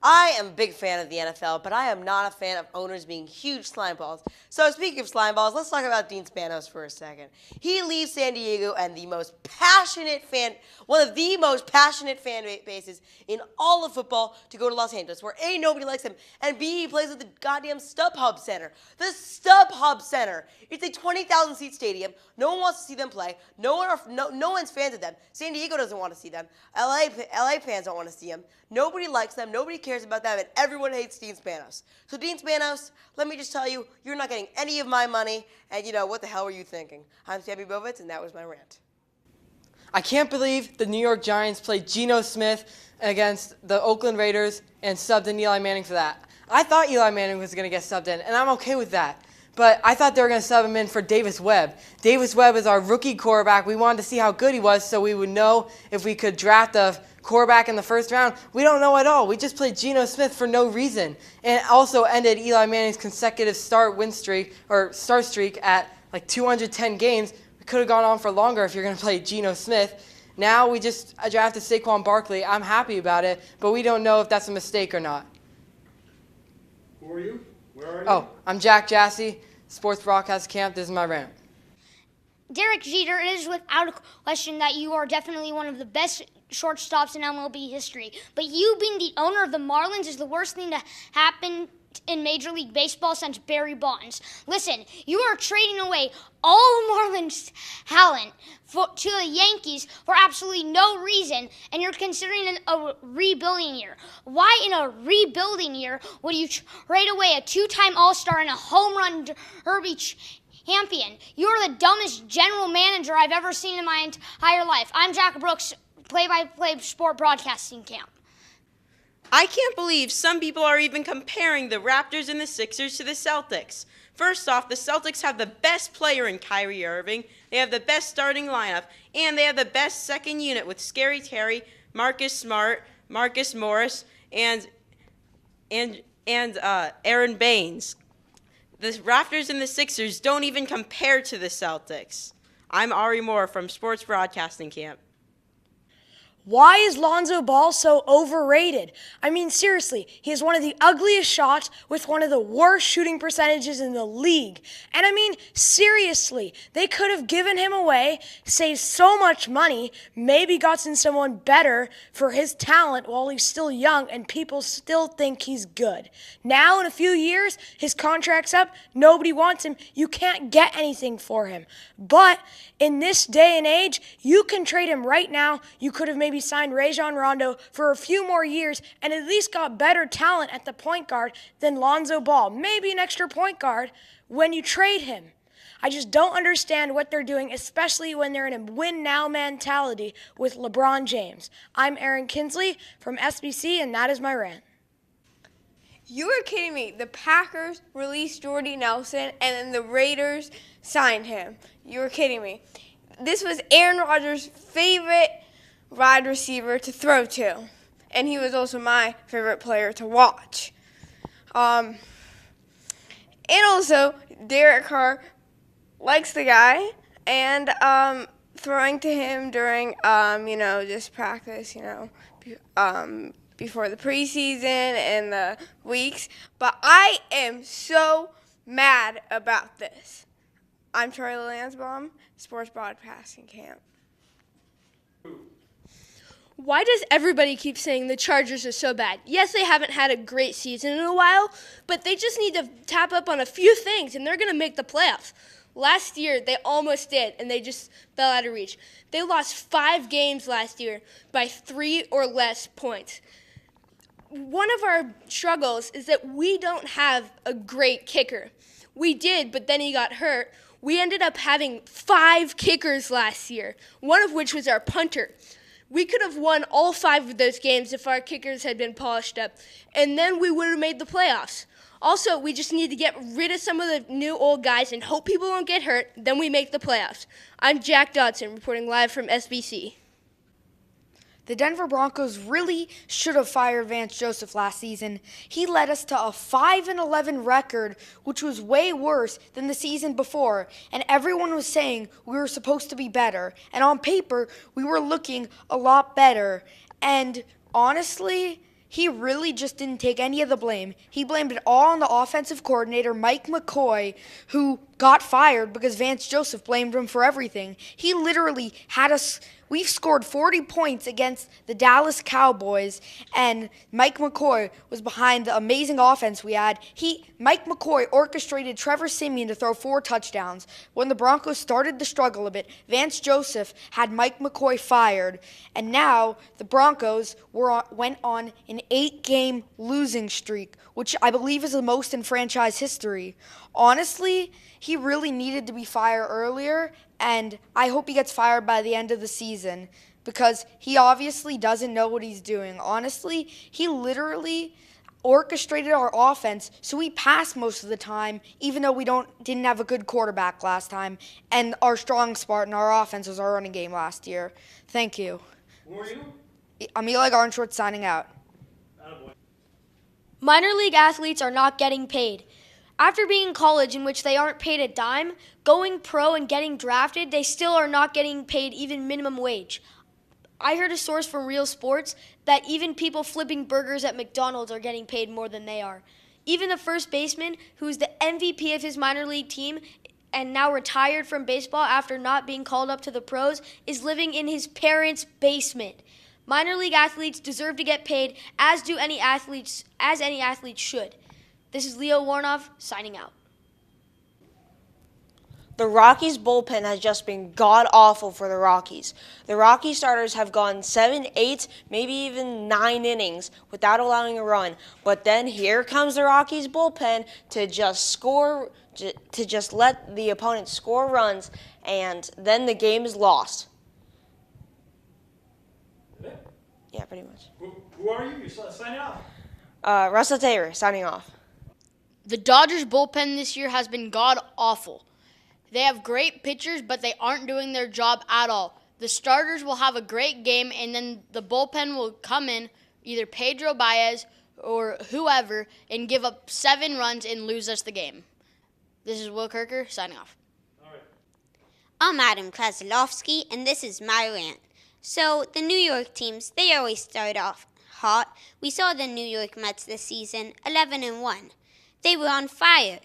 I am a big fan of the NFL, but I am not a fan of owners being huge slime balls. So speaking of slime balls, let's talk about Dean Spanos for a second. He leaves San Diego and one of the most passionate fan bases in all of football to go to Los Angeles, where A, nobody likes him, and B, he plays at the goddamn StubHub Center. The StubHub Center. It's a 20,000 seat stadium. No one wants to see them play. No one's fans of them. San Diego doesn't want to see them. LA fans don't want to see them. Nobody likes them. Nobody cares about them, and everyone hates Dean Spanos. So Dean Spanos, let me just tell you, you're not getting any of my money, and what the hell were you thinking? I'm Sammy Bovitz, and that was my rant. I can't believe the New York Giants played Geno Smith against the Oakland Raiders and subbed in Eli Manning for that. I thought Eli Manning was going to get subbed in, and I'm okay with that. But I thought they were going to sub him in for Davis Webb. Davis Webb is our rookie quarterback. We wanted to see how good he was so we would know if we could draft a quarterback in the first round. We don't know at all. We just played Geno Smith for no reason. And it also ended Eli Manning's consecutive start streak at like 210 games. We could have gone on for longer if you're going to play Geno Smith. Now we just drafted Saquon Barkley. I'm happy about it, but we don't know if that's a mistake or not. Who are you? Where are you? Oh, I'm Jack Jassy, Sports Broadcast Camp. This is my rant. Derek Jeter, it is without a question that you are definitely one of the best shortstops in MLB history. But you being the owner of the Marlins is the worst thing to happen in Major League Baseball since Barry Bonds. Listen, you are trading away all Marlins talent to the Yankees for absolutely no reason, and you're considering a rebuilding year. Why in a rebuilding year would you trade away a two-time All-Star and a home run derby champion? You're the dumbest general manager I've ever seen in my entire life. I'm Jack Brooks, play-by-play sport broadcasting camp. I can't believe some people are even comparing the Raptors and the Sixers to the Celtics. First off, the Celtics have the best player in Kyrie Irving, they have the best starting lineup, and they have the best second unit with Scary Terry, Marcus Smart, Marcus Morris, and Aaron Baines. The Raptors and the Sixers don't even compare to the Celtics. I'm Ari Moore from Sports Broadcasting Camp. Why is Lonzo Ball so overrated? I mean, seriously, he has one of the ugliest shots with one of the worst shooting percentages in the league. And I mean, seriously, they could have given him away, saved so much money, maybe gotten someone better for his talent while he's still young and people still think he's good. Now, in a few years, his contract's up, nobody wants him, you can't get anything for him. But in this day and age, you can trade him right now. You could have maybe signed Rajon Rondo for a few more years and at least got better talent at the point guard than Lonzo Ball. Maybe an extra point guard when you trade him. I just don't understand what they're doing, especially when they're in a win-now mentality with LeBron James. I'm Aaron Kinsley from SBC, and that is my rant. You are kidding me. The Packers released Jordy Nelson, and then the Raiders signed him. You were kidding me. This was Aaron Rodgers' favorite wide receiver to throw to, and he was also my favorite player to watch. And also, Derek Carr likes the guy, and throwing to him during, just practice, before the preseason and the weeks. But I am so mad about this. I'm Charlie Lansbaum, Sports Broadcasting Camp. Why does everybody keep saying the Chargers are so bad? Yes, they haven't had a great season in a while, but they just need to tap up on a few things, and they're going to make the playoffs. Last year, they almost did, and they just fell out of reach. They lost 5 games last year by 3 or less points. One of our struggles is that we don't have a great kicker. We did, but then he got hurt. We ended up having 5 kickers last year, one of which was our punter. We could have won all 5 of those games if our kickers had been polished up, and then we would have made the playoffs. Also, we just need to get rid of some of the new old guys and hope people don't get hurt, then we make the playoffs. I'm Jack Dodson, reporting live from SBC. The Denver Broncos really should have fired Vance Joseph last season. He led us to a 5-11 record, which was way worse than the season before, and everyone was saying we were supposed to be better. And on paper, we were looking a lot better. And honestly, he really just didn't take any of the blame. He blamed it all on the offensive coordinator, Mike McCoy, who got fired because Vance Joseph blamed him for everything. He literally had us. We've scored 40 points against the Dallas Cowboys, and Mike McCoy was behind the amazing offense we had. Mike McCoy orchestrated Trevor Siemian to throw 4 touchdowns. When the Broncos started to struggle a bit, Vance Joseph had Mike McCoy fired, and now the Broncos went on an 8-game losing streak, which I believe is the most in franchise history. Honestly, he really needed to be fired earlier, and I hope he gets fired by the end of the season because he obviously doesn't know what he's doing. Honestly, he literally orchestrated our offense so we passed most of the time, even though we didn't have a good quarterback last time, and our strong spot in our offense was our running game last year. Thank you. Who are you? I'm Eli Garnshort signing out. Attaboy. Minor league athletes are not getting paid. After being in college in which they aren't paid a dime, going pro and getting drafted, they still are not getting paid even minimum wage. I heard a source from Real Sports that even people flipping burgers at McDonald's are getting paid more than they are. Even the first baseman, who's the MVP of his minor league team and now retired from baseball after not being called up to the pros, is living in his parents' basement. Minor league athletes deserve to get paid as any athletes should. This is Leo Warnoff signing out. The Rockies bullpen has just been god-awful for the Rockies. The Rocky starters have gone 7, 8, maybe even 9 innings without allowing a run. But then here comes the Rockies bullpen to just let the opponent score runs, and then the game is lost. Yeah, pretty much. Who are you? You sign off. Russell Taylor signing off. The Dodgers bullpen this year has been god-awful. They have great pitchers, but they aren't doing their job at all. The starters will have a great game, and then the bullpen will come in, either Pedro Baez or whoever, and give up 7 runs and lose us the game. This is Will Kirker signing off. All right. I'm Adam Kozlowski, and this is my rant. So, the New York teams, they always start off hot. We saw the New York Mets this season, 11-1. They were on fire.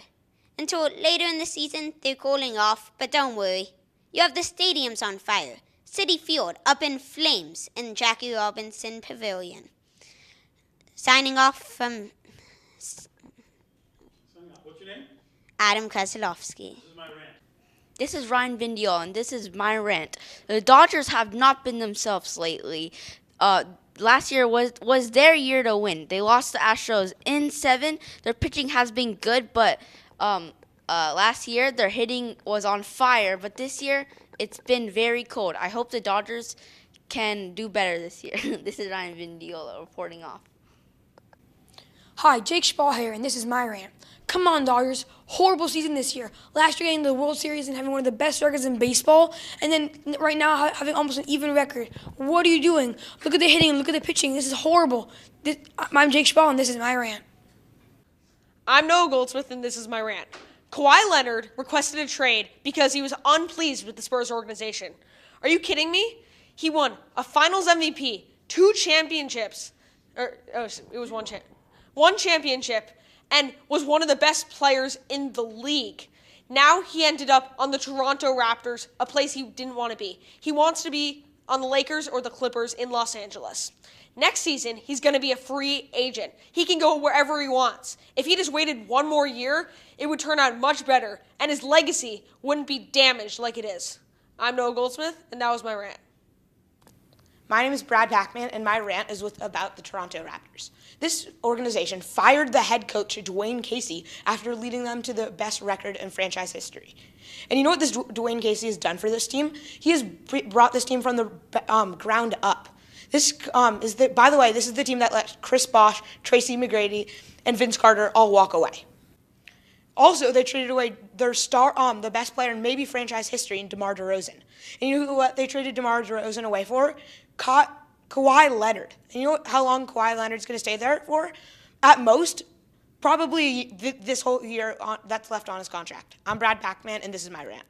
Until later in the season, they're cooling off, but don't worry. You have the stadiums on fire. Citi Field up in flames in Jackie Robinson Pavilion. Signing off from What's your name? Adam Kozlowski. This is my rant. This is Ryan Vindial, and this is my rant. The Dodgers have not been themselves lately. Last year was their year to win. They lost the Astros in 7. Their pitching has been good, but last year their hitting was on fire. But this year it's been very cold. I hope the Dodgers can do better this year. This is Ryan Vindial reporting off. Hi, Jake Spall here, and this is my rant. Come on, Dodgers. Horrible season this year. Last year getting the World Series and having one of the best records in baseball, and then right now having almost an even record. What are you doing? Look at the hitting, look at the pitching. This is horrible. I'm Jake Spall, and this is my rant. I'm Noah Goldsmith, and this is my rant. Kawhi Leonard requested a trade because he was unpleased with the Spurs organization. Are you kidding me? He won a Finals MVP, 2 championships, one championship, and was one of the best players in the league. Now he ended up on the Toronto Raptors, a place he didn't want to be. He wants to be on the Lakers or the Clippers in Los Angeles. Next season, he's going to be a free agent. He can go wherever he wants. If he just waited 1 more year, it would turn out much better, and his legacy wouldn't be damaged like it is. I'm Noah Goldsmith, and that was my rant. My name is Brad Packman, and my rant is about the Toronto Raptors. This organization fired the head coach, Dwayne Casey, after leading them to the best record in franchise history. And you know what this Dwayne Casey has done for this team? He has brought this team from the ground up. This is the team that let Chris Bosh, Tracy McGrady, and Vince Carter all walk away. Also, they traded away their star, the best player in maybe franchise history, in DeMar DeRozan. And you know what they traded DeMar DeRozan away for? Kawhi Leonard. And you know how long Kawhi Leonard's going to stay there for? At most, probably this whole year that's left on his contract. I'm Brad Packman, and this is my rant.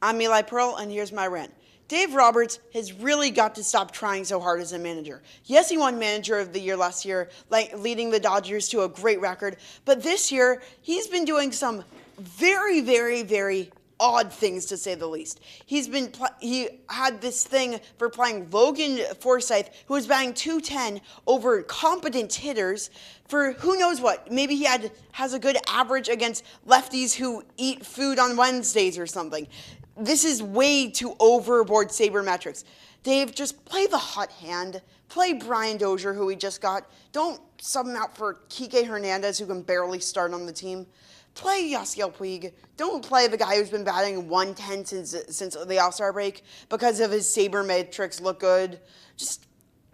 I'm Eli Pearl, and here's my rant. Dave Roberts has really got to stop trying so hard as a manager. Yes, he won Manager of the Year last year, leading the Dodgers to a great record. But this year, he's been doing some very, very, very odd things, to say the least. He had this thing for playing Logan Forsythe, who was batting .210 over competent hitters for who knows what. Maybe he has a good average against lefties who eat food on Wednesdays or something. This is way too overboard sabermetrics. Dave, just play the hot hand. Play Brian Dozier, who we just got. Don't sub him out for Kike Hernandez, who can barely start on the team. Play Yasiel Puig. Don't play the guy who's been batting 110 since the All-Star break because of his sabermetrics look good. Just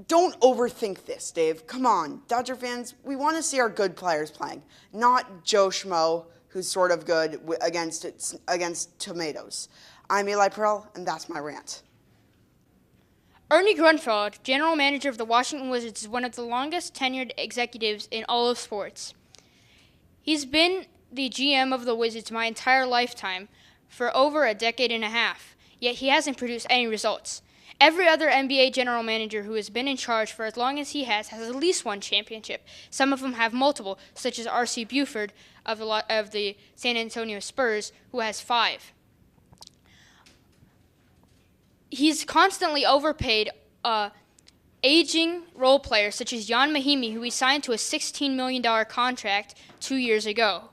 don't overthink this, Dave. Come on, Dodger fans, we want to see our good players playing, not Joe Schmo, who's sort of good against tomatoes. I'm Eli Pearl, and that's my rant. Ernie Grunfeld, general manager of the Washington Wizards, is one of the longest tenured executives in all of sports. He's been the GM of the Wizards my entire lifetime for over a decade and a half, yet he hasn't produced any results. Every other NBA general manager who has been in charge for as long as he has at least one championship. Some of them have multiple, such as R.C. Buford of the San Antonio Spurs, who has 5. He's constantly overpaid aging role players such as Jan Mahimi, who he signed to a $16 million contract 2 years ago.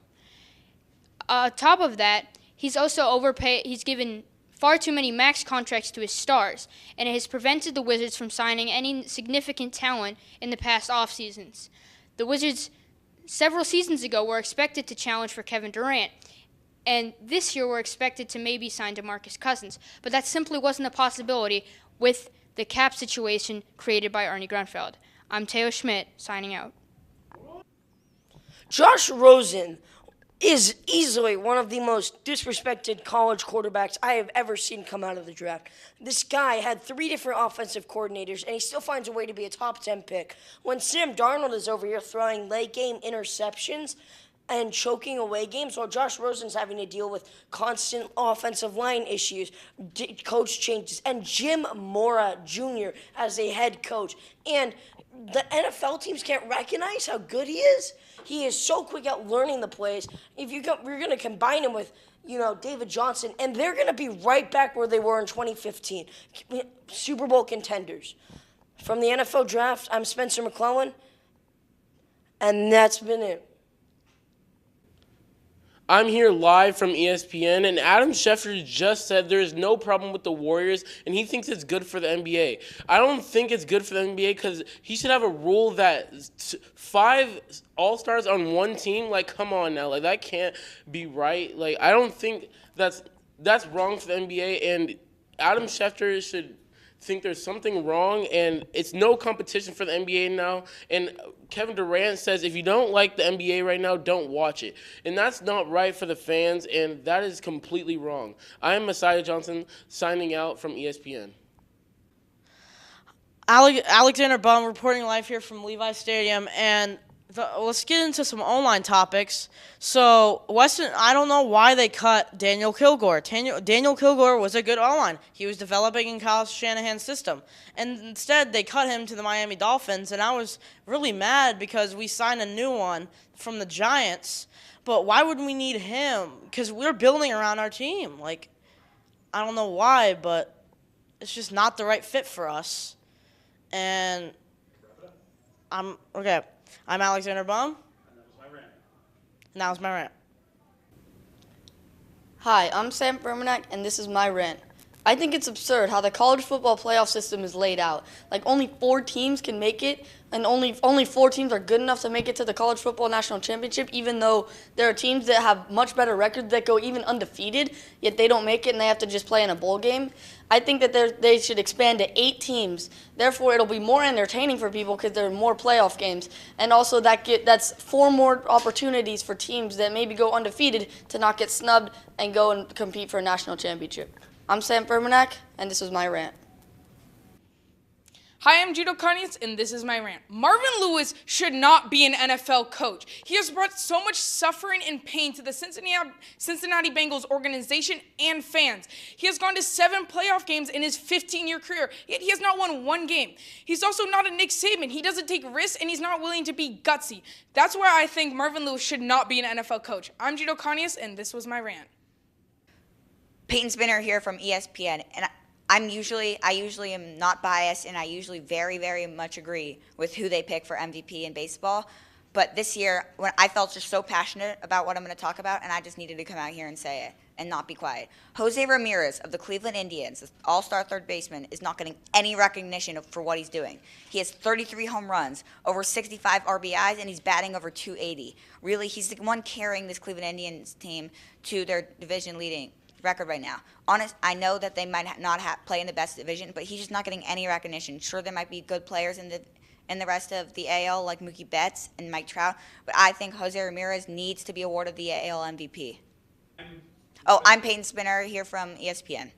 On top of that, he's also overpaid. He's given far too many max contracts to his stars, and it has prevented the Wizards from signing any significant talent in the past off seasons. The Wizards, several seasons ago, were expected to challenge for Kevin Durant, and this year were expected to maybe sign DeMarcus Cousins, but that simply wasn't a possibility with the cap situation created by Ernie Grunfeld. I'm Teo Schmidt, signing out. Josh Rosen is easily one of the most disrespected college quarterbacks I have ever seen come out of the draft. This guy had 3 different offensive coordinators, and he still finds a way to be a top 10 pick. When Sam Darnold is over here throwing late-game interceptions and choking away games, while Josh Rosen's having to deal with constant offensive line issues, coach changes, and Jim Mora Jr. as a head coach. And the NFL teams can't recognize how good he is. He is so quick at learning the plays. If you're going to combine him with, David Johnson, and they're going to be right back where they were in 2015, Super Bowl contenders. From the NFL draft, I'm Spencer McClellan, and that's been it. I'm here live from ESPN, and Adam Schefter just said there is no problem with the Warriors, and he thinks it's good for the NBA. I don't think it's good for the NBA because he should have a rule that 5 All-Stars on one team. Like, come on now. Like, that can't be right. Like, I don't think that's wrong for the NBA, and Adam Schefter should think there's something wrong, and it's no competition for the NBA now. And Kevin Durant says if you don't like the NBA right now, don't watch it. And that's not right for the fans, and that is completely wrong. I am Messiah Johnson, signing out from ESPN. Alexander Bum reporting live here from Levi Stadium, and let's get into some online topics. So, Weston, I don't know why they cut Daniel Kilgore. Daniel Kilgore was a good online. He was developing in Kyle Shanahan's system. And instead, they cut him to the Miami Dolphins, and I was really mad because we signed a new one from the Giants. But why would we need him? Because we're building around our team. Like, I don't know why, but it's just not the right fit for us. And I'm Alexander Baum. And that was my rant. Hi, I'm Sam Fermanak, and this is my rant. I think it's absurd how the college football playoff system is laid out. Like, only 4 teams can make it, and only 4 teams are good enough to make it to the college football national championship, even though there are teams that have much better records that go even undefeated, yet they don't make it and they have to just play in a bowl game. I think that they should expand to 8 teams. Therefore, it'll be more entertaining for people because there are more playoff games. And also, that's 4 more opportunities for teams that maybe go undefeated to not get snubbed and go and compete for a national championship. I'm Sam Fermanak, and this was my rant. Hi, I'm Judo Carnias, and this is my rant. Marvin Lewis should not be an NFL coach. He has brought so much suffering and pain to the Cincinnati Bengals organization and fans. He has gone to 7 playoff games in his 15-year career, yet he has not won one game. He's also not a Nick Saban. He doesn't take risks, and he's not willing to be gutsy. That's why I think Marvin Lewis should not be an NFL coach. I'm Judo Carnias, and this was my rant. Peyton Spinner here from ESPN, and I usually am not biased, and I usually very, very much agree with who they pick for MVP in baseball. But this year, when I felt just so passionate about what I'm going to talk about, and I just needed to come out here and say it and not be quiet. Jose Ramirez of the Cleveland Indians, the all-star third baseman, is not getting any recognition for what he's doing. He has 33 home runs, over 65 RBIs, and he's batting over 280. Really, he's the one carrying this Cleveland Indians team to their division-leading record right now. I know that they might not play in the best division, but he's just not getting any recognition. Sure, there might be good players in the rest of the AL like Mookie Betts and Mike Trout, but I think Jose Ramirez needs to be awarded the AL MVP. I'm Peyton Spinner here from ESPN.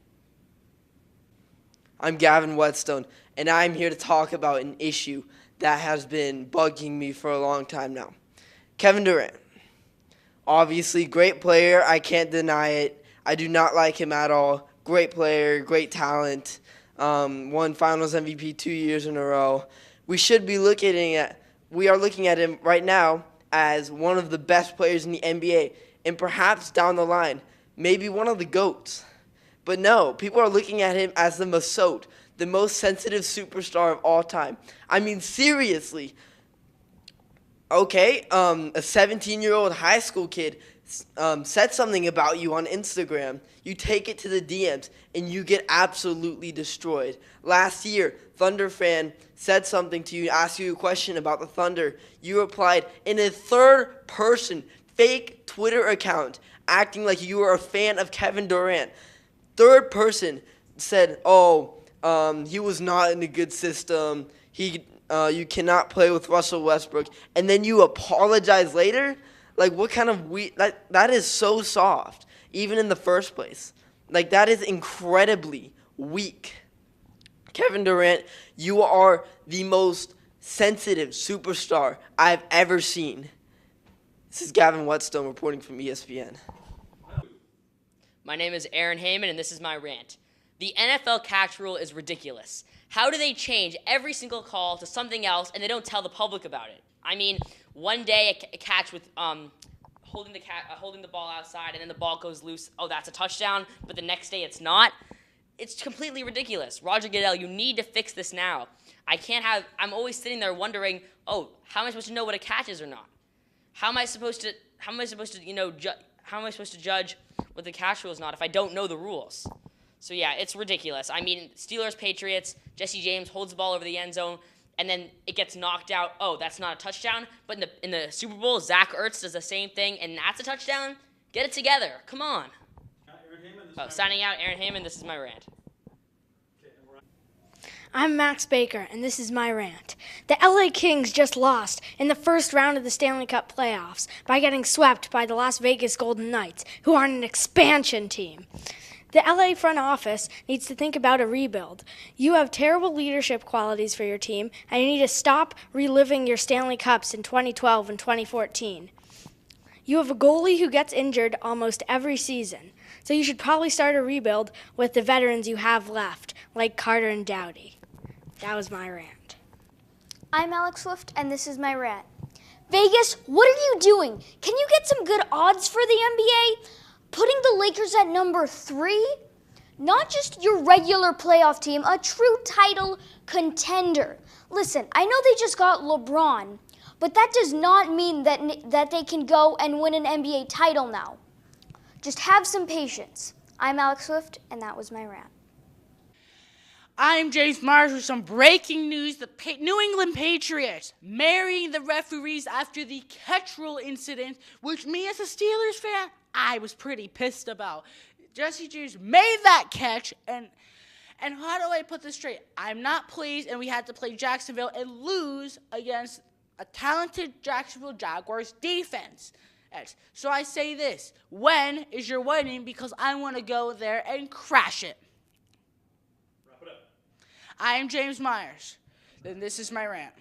I'm Gavin Whetstone, and I'm here to talk about an issue that has been bugging me for a long time now. Kevin Durant. Obviously, great player. I can't deny it. I do not like him at all. Great player, great talent. Won Finals MVP 2 years in a row. We are looking at him right now as one of the best players in the NBA, and perhaps down the line, maybe one of the GOATs. But no, people are looking at him as the Masot, the most sensitive superstar of all time. I mean, seriously. Okay, a 17-year-old high school kid said something about you on Instagram. You take it to the DMs, and you get absolutely destroyed. Last year, Thunder fan said something to you, asked you a question about the Thunder. You replied in a third-person fake Twitter account, acting like you were a fan of Kevin Durant. Third person said, he was not in a good system. You cannot play with Russell Westbrook. And then you apologize later? Like, what kind of that is so soft, even in the first place. Like, that is incredibly weak. Kevin Durant, you are the most sensitive superstar I've ever seen. This is Gavin Whetstone reporting from ESPN. My name is Aaron Heyman, and this is my rant. The NFL catch rule is ridiculous. How do they change every single call to something else, and they don't tell the public about it? I mean, one day a catch with holding the ball outside, and then the ball goes loose. Oh, that's a touchdown. But the next day it's not. It's completely ridiculous. Roger Goodell, you need to fix this now. I'm always sitting there wondering, how am I supposed to know what a catch is or not? How am I supposed to judge what the catch rule is not if I don't know the rules? So yeah, it's ridiculous. I mean, Steelers, Patriots, Jesse James holds the ball over the end zone, and then it gets knocked out. Oh, that's not a touchdown. But in the Super Bowl, Zach Ertz does the same thing, and that's a touchdown? Get it together. Come on. Signing out, Aaron Heyman, this is my rant. I'm Max Baker, and this is my rant. The LA Kings just lost in the first round of the Stanley Cup playoffs by getting swept by the Las Vegas Golden Knights, who are an expansion team. The LA front office needs to think about a rebuild. You have terrible leadership qualities for your team, and you need to stop reliving your Stanley Cups in 2012 and 2014. You have a goalie who gets injured almost every season, so you should probably start a rebuild with the veterans you have left, like Carter and Doughty. That was my rant. I'm Alex Swift, and this is my rant. Vegas, what are you doing? Can you get some good odds for the NBA? Putting the Lakers at number 3? Not just your regular playoff team, a true title contender. Listen, I know they just got LeBron, but that does not mean that they can go and win an NBA title now. Just have some patience. I'm Alex Swift, and that was my rant. I'm James Myers with some breaking news. The New England Patriots marrying the referees after the catch rule incident, which me as a Steelers fan, I was pretty pissed about. Jesse James made that catch, and how do I put this straight? I'm not pleased, and we had to play Jacksonville and lose against a talented Jacksonville Jaguars defense. So I say this, when is your wedding? Because I want to go there and crash it. I am James Myers. and this is my rant.